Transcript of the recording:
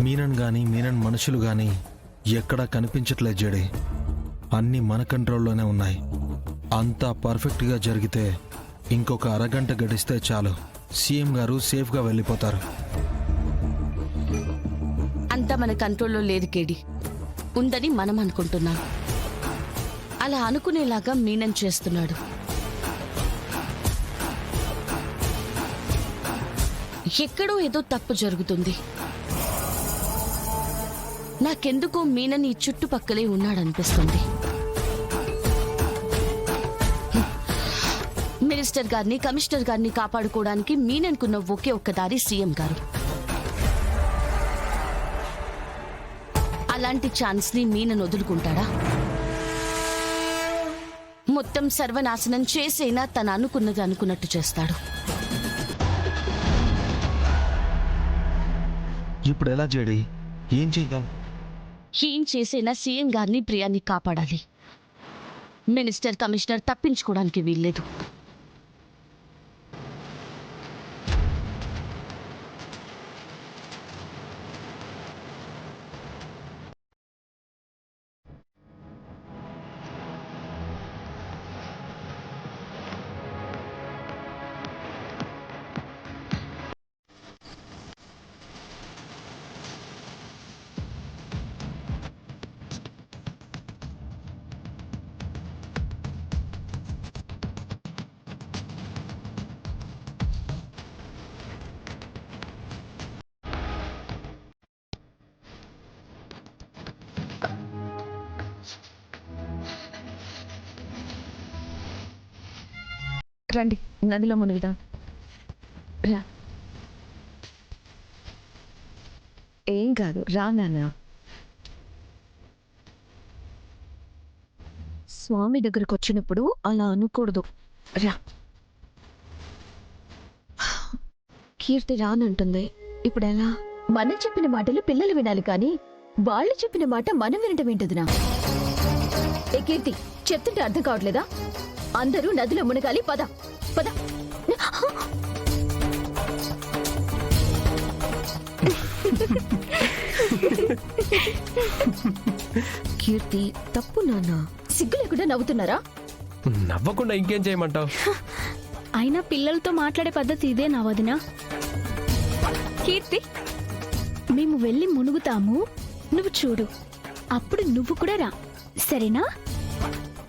మీనన్ గాని మీనన్ మనుషులు గాని ఎక్కడా కనిపించట్లేదు జడి. అన్నీ మన కంట్రోల్లోనే ఉన్నాయి. అంతా పర్ఫెక్ట్గా జరిగితే ఇంకొక అరగంట గడిస్తే చాలు, సీఎం గారు సేఫ్గా వెళ్ళిపోతారు. అంతా మన కంట్రోల్లో లేదు కేడి, ఉందని మనం అనుకుంటున్నాం. అలా అనుకునేలాగా మీనన్ చేస్తున్నాడు. ఎక్కడో ఏదో తప్పు జరుగుతుంది. నాకెందుకో మీనన్ ఈ చుట్టుపక్కలే ఉన్నాడనిపిస్తుంది. మినిస్టర్ గారిని, కమిషనర్ గారిని కాపాడుకోవడానికి మీనన్కున్న ఒకే ఒక్క దారి సీఎం గారు. అలాంటి ఛాన్స్ ని మీనన్ వదులుకుంటాడా? మొత్తం సర్వనాశనం చేసైనా తను అనుకున్నది అనుకున్నట్టు చేస్తాడు. ఇప్పుడు ఎలా జడి? ఏం చేద్దాం? ఏం చేసైనా సీఎం గారిని, ప్రియాని కాపాడాలి. మినిస్టర్, కమిషనర్ తప్పించుకోవడానికి వీల్లేదు. రండి, నదిలో మునుగుదాం. రా. ఏం కాదు, రా నాన్న. స్వామి దగ్గరకు వచ్చినప్పుడు అలా అనకూడదు. రా. కీర్తి రానంటుంది, ఇప్పుడు ఎలా? మనం చెప్పిన మాటలు పిల్లలు వినాలి కానీ వాళ్ళు చెప్పిన మాట మనం వినటం ఏంటదినా? ఏ కీర్తి, చెప్తుంటే అర్థం కావట్లేదా? అందరూ నదిలో మునగాలి, పద పద. కీర్తి తప్పు నాన్న. సిగ్గు లేకుండా నవ్వుతున్నారా? నవ్వకుండా ఇంకేం చేయమంటావు? అయినా పిల్లలతో మాట్లాడే పద్ధతి ఇదే నా వదినా. కీర్తి, మేము వెళ్ళి మునుగుతాము, నువ్వు చూడు, అప్పుడు నువ్వు కూడా రా, సరేనా?